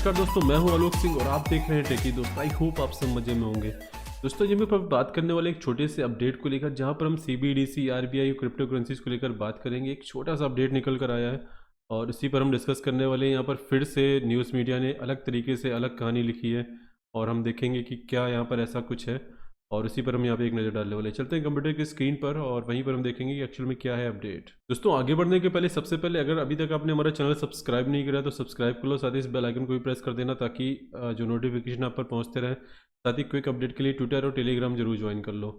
नमस्कार दोस्तों, मैं हूं आलोक सिंह और आप देख रहे हैं टेकी दोस्त। आई होप आप सब मजे में होंगे। दोस्तों ये मैं पर बात करने वाले एक छोटे से अपडेट को लेकर, जहां पर हम सीबीडीसी, आरबीआई और क्रिप्टो करेंसीज को लेकर बात करेंगे। एक छोटा सा अपडेट निकल कर आया है और इसी पर हम डिस्कस करने वाले हैं। यहाँ पर फिर से न्यूज़ मीडिया ने अलग तरीके से अलग कहानी लिखी है और हम देखेंगे कि क्या यहाँ पर ऐसा कुछ है और इसी पर हम यहाँ पे एक नज़र डालने वाले हैं। चलते हैं कंप्यूटर की स्क्रीन पर और वहीं पर हम देखेंगे कि एक्चुअल में क्या है अपडेट। दोस्तों आगे बढ़ने के पहले सबसे पहले अगर अभी तक आपने हमारा चैनल सब्सक्राइब नहीं किया तो सब्सक्राइब कर लो, साथ ही इस बेल आइकन को भी प्रेस कर देना ताकि जो नोटिफिकेशन आप पर पहुँचते रहे। साथ ही क्विक अपडेट के लिए ट्विटर और टेलीग्राम जरूर ज्वाइन कर लो।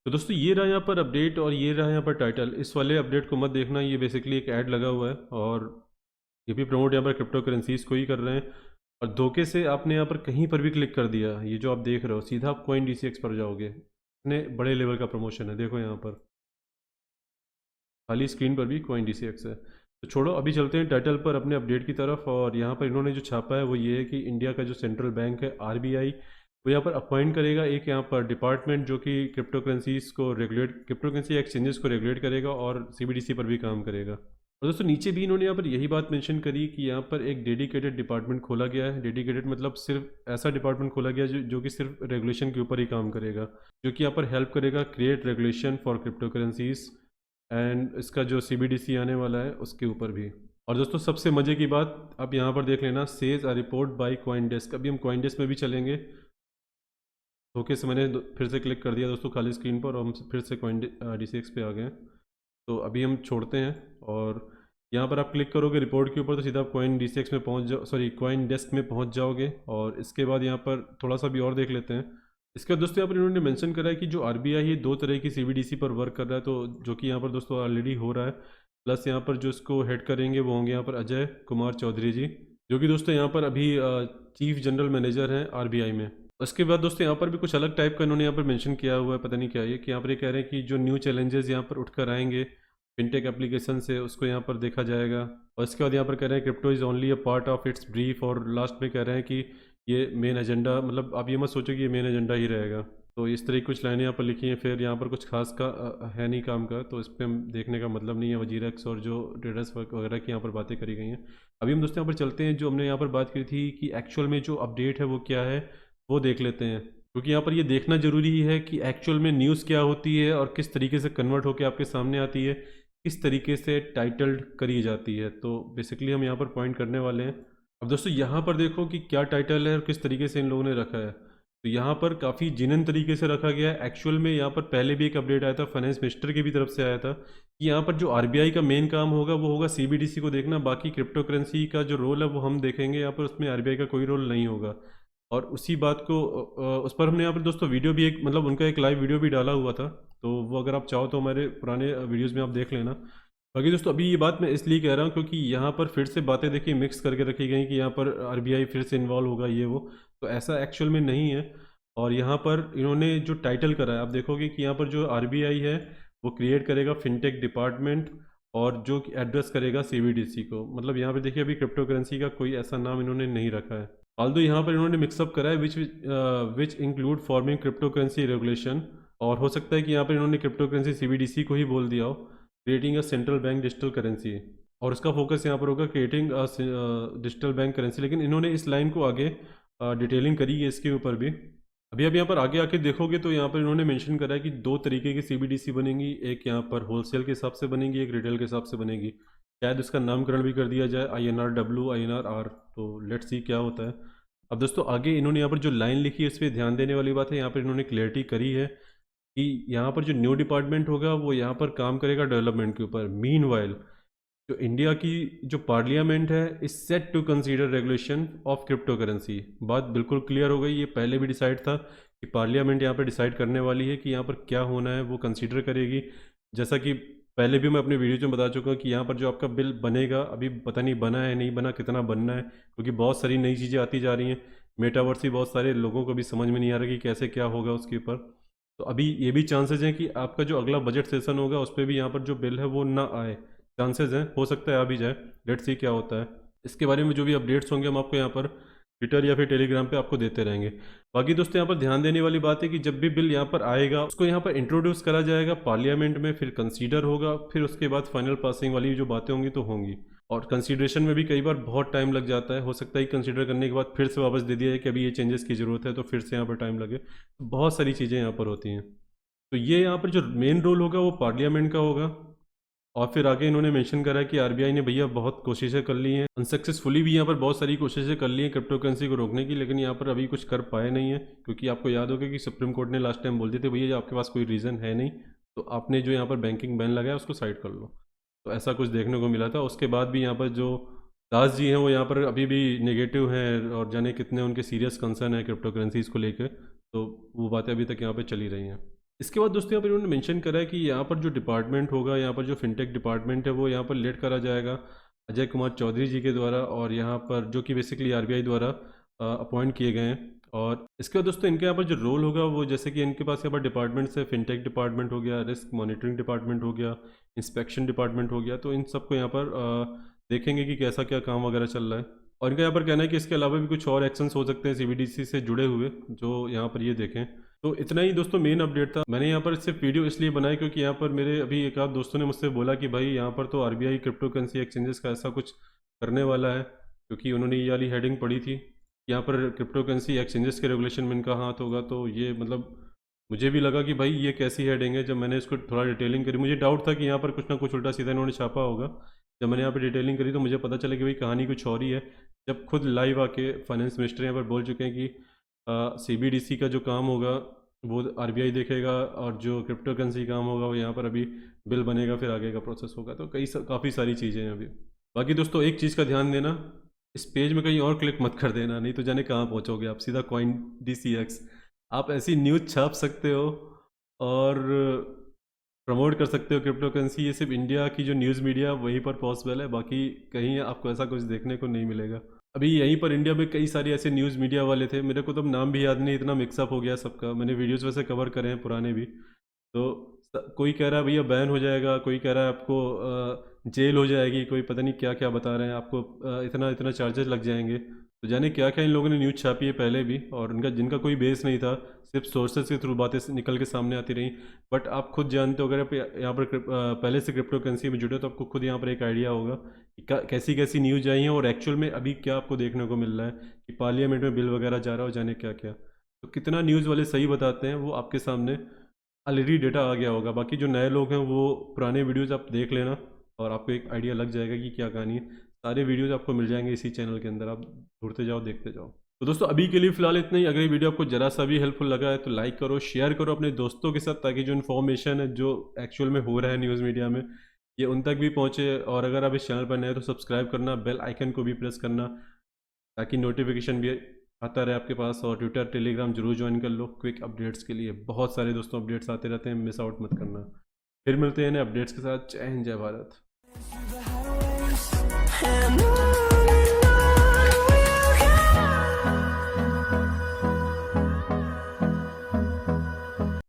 तो दोस्तों ये रहा यहाँ पर अपडेट और ये रहा यहाँ पर टाइटल। इस वाले अपडेट को मत देखना, ये बेसिकली एक ऐड लगा हुआ है और ये भी प्रमोट यहाँ पर क्रिप्टो करेंसीज को ही कर रहे हैं। और धोखे से आपने यहाँ पर कहीं पर भी क्लिक कर दिया, ये जो आप देख रहे हो, सीधा आप कॉइन DCX पर जाओगे। इतने बड़े लेवल का प्रमोशन है, देखो यहाँ पर खाली स्क्रीन पर भी कॉइन DCX है। तो छोड़ो, अभी चलते हैं टाइटल पर अपने अपडेट की तरफ। और यहाँ पर इन्होंने जो छापा है वो ये है कि इंडिया का जो सेंट्रल बैंक है RBI, वो यहाँ पर अपॉइंट करेगा एक यहाँ पर डिपार्टमेंट जो कि क्रिप्टो करेंसीज को रेगुलेट, क्रिप्टो करेंसी एक्सचेंजेस को रेगुलेट करेगा और CBDC पर भी काम करेगा। और दोस्तों नीचे भी इन्होंने यहाँ पर यही बात मेंशन करी कि यहाँ पर एक डेडिकेटेड डिपार्टमेंट खोला गया है। डेडिकेटेड मतलब सिर्फ ऐसा डिपार्टमेंट खोला गया है जो कि सिर्फ रेगुलेशन के ऊपर ही काम करेगा, जो कि यहाँ पर हेल्प करेगा create regulation for crypto currencies and इसका जो CBDC आने वाला है उसके ऊपर भी। और दोस्तों सबसे मज़े की बात आप यहाँ पर देख लेना, सेज अ रिपोर्ट बाय कॉइनडेस्क। अभी हम कॉइनडेस्क में भी चलेंगे। धोखे से मैंने फिर से क्लिक कर दिया दोस्तों खाली स्क्रीन पर और हम फिर से कॉइन DCX पे आ गए। तो अभी हम छोड़ते हैं और यहाँ पर आप क्लिक करोगे रिपोर्ट के ऊपर तो सीधा आप कॉइन DCX में पहुँच जाओ, सॉरी कॉइन डेस्क में पहुँच जाओगे। और इसके बाद यहाँ पर थोड़ा सा भी और देख लेते हैं। इसके बाद दोस्तों यहाँ पर इन्होंने मेंशन करा है कि जो RBI है दो तरह की CBDC पर वर्क कर रहा है, तो जो कि यहाँ पर दोस्तों ऑलरेडी हो रहा है। प्लस यहाँ पर जो इसको हेड करेंगे वो होंगे यहाँ पर अजय कुमार चौधरी जी, जो कि दोस्तों यहाँ पर अभी चीफ जनरल मैनेजर हैं RBI में। उसके बाद दोस्तों यहाँ पर भी कुछ अलग टाइप का इन्होंने यहाँ पर मेंशन किया हुआ है, पता नहीं क्या है ये, कि यहाँ पर ये कह रहे हैं कि जो न्यू चैलेंजेस यहाँ पर उठकर आएंगे फिनटेक एप्लीकेशन से उसको यहाँ पर देखा जाएगा। और इसके बाद यहाँ पर कह रहे हैं crypto is only a part of its brief, और लास्ट में कह रहे हैं कि ये मेन एजेंडा, मतलब आप ये मत सोचो कि ये मेन एजेंडा ही रहेगा। तो इस तरह की कुछ लाइनें यहाँ पर लिखी हैं। फिर यहाँ पर कुछ खास का है नहीं काम का, तो इस पर हम देखने का मतलब नहीं है। वजीरक्स और जो ट्रेडर्स वगैरह की यहाँ पर बातें करी गई हैं। अभी हम दोस्तों यहाँ पर चलते हैं, जो हमने यहाँ पर बात करी थी कि एक्चुअल में जो अपडेट है वो क्या है वो देख लेते हैं, क्योंकि यहाँ पर ये देखना ज़रूरी है कि एक्चुअल में न्यूज़ क्या होती है और किस तरीके से कन्वर्ट होकर आपके सामने आती है, किस तरीके से टाइटल्ड करी जाती है। तो बेसिकली हम यहाँ पर पॉइंट करने वाले हैं। अब दोस्तों यहाँ पर देखो कि क्या टाइटल है और किस तरीके से इन लोगों ने रखा है। तो यहाँ पर काफ़ी जिनन तरीके से रखा गया है। एक्चुअल में यहाँ पर पहले भी एक अपडेट आया था, फाइनेंस मिनिस्टर की भी तरफ से आया था, कि यहाँ पर जो RBI का मेन काम होगा वो होगा CBDC को देखना, बाकी क्रिप्टो करेंसी का जो रोल है वो हम देखेंगे। यहाँ पर उसमें RBI का कोई रोल नहीं होगा। और उसी बात को उस पर हमने यहाँ पर दोस्तों वीडियो भी एक, मतलब उनका एक लाइव वीडियो भी डाला हुआ था, तो वो अगर आप चाहो तो हमारे पुराने वीडियोज़ में आप देख लेना। बाकी दोस्तों अभी ये बात मैं इसलिए कह रहा हूँ क्योंकि यहाँ पर फिर से बातें देखिए मिक्स करके रखी गई कि यहाँ पर RBI फिर से इन्वॉल्व होगा ये वो, तो ऐसा एक्चुअल में नहीं है। और यहाँ पर इन्होंने जो टाइटल करा है आप देखोगे कि यहाँ पर जो RBI है वो क्रिएट करेगा फिनटेक डिपार्टमेंट और जो एड्रेस करेगा CBDC को। मतलब यहाँ पर देखिए अभी क्रिप्टो करेंसी का कोई ऐसा नाम इन्होंने नहीं रखा है। ऑल्दो यहाँ पर इन्होंने मिक्सअप करा है which include forming crypto currency regulation, और हो सकता है कि यहाँ पर इन्होंने क्रिप्टो करेंसी CBDC को ही बोल दिया हो, creating a central bank digital currency, और उसका फोकस यहाँ पर होगा क्रिएटिंग डिजिटल बैंक करेंसी। लेकिन इन्होंने इस लाइन को आगे डिटेलिंग करी है इसके ऊपर भी। अभी आप यहाँ पर आगे आके देखोगे तो यहाँ पर इन्होंने मेंशन करा है कि दो तरीके की CBDC बनेंगी, एक यहाँ पर होलसेल के हिसाब से बनेगी, एक रिटेल के हिसाब से बनेगी। शायद इसका नामकरण भी कर दिया जाए INRW INRR, तो लेट्स सी क्या होता है। अब दोस्तों आगे इन्होंने यहाँ पर जो लाइन लिखी है इस पर ध्यान देने वाली बात है। यहाँ पर इन्होंने क्लियरिटी करी है कि यहाँ पर जो न्यू डिपार्टमेंट होगा वो यहाँ पर काम करेगा डेवलपमेंट के ऊपर। मीनवाइल जो इंडिया की जो पार्लियामेंट है is set to consider regulation of crypto currency. बात बिल्कुल क्लियर हो गई, ये पहले भी डिसाइड था कि पार्लियामेंट यहाँ पर डिसाइड करने वाली है कि यहाँ पर क्या होना है, वो कंसीडर करेगी। जैसा कि पहले भी मैं अपने वीडियो में बता चुका हूँ कि यहाँ पर जो आपका बिल बनेगा, अभी पता नहीं बना है नहीं बना, कितना बनना है, क्योंकि बहुत सारी नई चीज़ें आती जा रही हैं। मेटावर्स भी बहुत सारे लोगों को भी समझ में नहीं आ रहा कि कैसे क्या होगा उसके ऊपर। तो अभी ये भी चांसेस हैं कि आपका जो अगला बजट सेशन होगा उस पर भी यहाँ पर जो बिल है वो ना आए, चांसेस हैं, हो सकता है आ भी जाए। लेट्स सी क्या होता है। इसके बारे में जो भी अपडेट्स होंगे हम आपको यहाँ पर ट्विटर या फिर टेलीग्राम पे आपको देते रहेंगे। बाकी दोस्तों यहाँ पर ध्यान देने वाली बात है कि जब भी बिल यहाँ पर आएगा उसको यहाँ पर इंट्रोड्यूस करा जाएगा पार्लियामेंट में, फिर कंसीडर होगा, फिर उसके बाद फाइनल पासिंग वाली जो बातें होंगी तो होंगी। और कंसीडरेशन में भी कई बार बहुत टाइम लग जाता है, हो सकता है कंसीडर करने के बाद फिर से वापस दे दिया जाए कि अभी ये चेंजेस की ज़रूरत है, तो फिर से यहाँ पर टाइम लगे। तो बहुत सारी चीज़ें यहाँ पर होती हैं। तो ये यहाँ पर जो मेन रोल होगा वो पार्लियामेंट का होगा। और फिर आगे इन्होंने मेंशन करा कि आरबीआई ने भैया बहुत कोशिशें कर ली हैं, अनसक्सेसफुली भी यहाँ पर बहुत सारी कोशिशें कर ली हैं क्रिप्टो करेंसी को रोकने की, लेकिन यहाँ पर अभी कुछ कर पाए नहीं है। क्योंकि आपको याद होगा कि सुप्रीम कोर्ट ने लास्ट टाइम बोल दिए थे भैया आपके पास कोई रीज़न है नहीं, तो आपने जो यहाँ पर बैंकिंग बैन लगाया उसको साइड कर लो। तो ऐसा कुछ देखने को मिला था। उसके बाद भी यहाँ पर जो दास जी हैं वो यहाँ पर अभी भी नेगेटिव हैं, और जाने कितने उनके सीरियस कंसर्न है क्रिप्टो करेंसीज को लेकर। तो वो बातें अभी तक यहाँ पर चली रही हैं। इसके बाद दोस्तों यहाँ पर उन्होंने मेंशन करा है कि यहाँ पर जो डिपार्टमेंट होगा, यहाँ पर जो फिनटेक डिपार्टमेंट है वो यहाँ पर लेड करा जाएगा अजय कुमार चौधरी जी के द्वारा, और यहाँ पर जो कि बेसिकली आरबीआई द्वारा अपॉइंट किए गए हैं। और इसके बाद दोस्तों इनके यहाँ पर जो रोल होगा वो, जैसे कि इनके पास यहाँ पर डिपार्टमेंट्स है, फिनटेक डिपार्टमेंट हो गया, रिस्क मॉनिटरिंग डिपार्टमेंट हो गया, इंस्पेक्शन डिपार्टमेंट हो गया। तो इन सबको यहाँ पर देखेंगे कि कैसा क्या काम वगैरह चल रहा है। और इनका यहाँ पर कहना है कि इसके अलावा भी कुछ और एक्शंस हो सकते हैं सीबीडीसी से जुड़े हुए, जो यहाँ पर ये देखें। तो इतना ही दोस्तों मेन अपडेट था। मैंने यहाँ पर सिर्फ वीडियो इसलिए बनाई क्योंकि यहाँ पर मेरे अभी एक आध दोस्तों ने मुझसे बोला कि भाई यहाँ पर तो आरबीआई क्रिप्टो करेंसी एक्सचेंजेस का ऐसा कुछ करने वाला है, क्योंकि उन्होंने ये वाली हेडिंग पढ़ी थी, यहाँ पर क्रिप्टो करेंसी एक्सचेंजेस के रेगुलेशन में इनका हाथ होगा। तो ये मतलब मुझे भी लगा कि भाई ये कैसी हेडिंग है। जब मैंने इसको थोड़ा डिटेलिंग करी, मुझे डाउट था कि यहाँ पर कुछ ना कुछ उल्टा सीधा इन्होंने छापा होगा। जब मैंने यहाँ पर डिटेलिंग करी तो मुझे पता चला कि भाई कहानी कुछ और ही है। जब खुद लाइव आके फाइनेंस मिनिस्टर यहाँ पर बोल चुके हैं कि सीबीडीसी का जो काम होगा वो आरबीआई देखेगा, और जो क्रिप्टो करेंसी काम होगा वो यहाँ पर अभी बिल बनेगा, फिर आगे का प्रोसेस होगा। तो काफ़ी सारी चीज़ें हैं अभी। बाकी दोस्तों एक चीज़ का ध्यान देना, इस पेज में कहीं और क्लिक मत कर देना, नहीं तो जाने कहाँ पहुँचोगे आप, सीधा कॉइन DCX। आप ऐसी न्यूज़ छाप सकते हो और प्रमोट कर सकते हो क्रिप्टो करेंसी। ये सिर्फ इंडिया की जो न्यूज़ मीडिया वहीं पर पॉसिबल है, बाकी कहीं आपको ऐसा कुछ देखने को नहीं मिलेगा। अभी यहीं पर इंडिया में कई सारे ऐसे न्यूज़ मीडिया वाले थे, मेरे को तो नाम भी याद नहीं, इतना मिक्सअप हो गया सबका। मैंने वीडियोस वैसे कवर करे हैं पुराने भी। तो कोई कह रहा है भैया बैन हो जाएगा, कोई कह रहा है आपको जेल हो जाएगी, कोई पता नहीं क्या क्या बता रहे हैं आपको, इतना इतना चार्जेस लग जाएंगे। तो जाने क्या क्या इन लोगों ने न्यूज़ छापी है पहले भी, और उनका जिनका कोई बेस नहीं था, सिर्फ सोर्सेज के थ्रू बातें निकल के सामने आती रहीं। बट आप खुद जानते हो, अगर आप यहाँ पर पहले से क्रिप्टो करेंसी में जुड़े हो तो आपको खुद यहाँ पर एक आइडिया होगा कि कैसी कैसी न्यूज़ आई हैं, और एक्चुअल में अभी क्या आपको देखने को मिल रहा है कि पार्लियामेंट में बिल वगैरह जा रहा हो, जाने क्या क्या। तो कितना न्यूज़ वाले सही बताते हैं वो आपके सामने ऑलरेडी डेटा आ गया होगा। बाकी जो नए लोग हैं वो पुराने वीडियोज़ आप देख लेना, और आपको एक आइडिया लग जाएगा कि क्या कहानी है। सारे वीडियोज़ आपको मिल जाएंगे इसी चैनल के अंदर, आप ढूंढते जाओ, देखते जाओ। तो दोस्तों अभी के लिए फिलहाल इतना ही। अगर ये वीडियो आपको जरा सा भी हेल्पफुल लगा है तो लाइक करो, शेयर करो अपने दोस्तों के साथ, ताकि जो इन्फॉर्मेशन है जो एक्चुअल में हो रहा है न्यूज़ मीडिया में ये उन तक भी पहुँचे। और अगर आप इस चैनल पर नए हो तो सब्सक्राइब करना, बेल आइकन को भी प्रेस करना, ताकि नोटिफिकेशन भी आता रहे आपके पास। और ट्विटर टेलीग्राम जरूर ज्वाइन कर लो क्विक अपडेट्स के लिए, बहुत सारे दोस्तों अपडेट्स आते रहते हैं, मिस आउट मत करना। फिर मिलते हैं नए अपडेट्स के साथ। जय हिंद, जय भारत।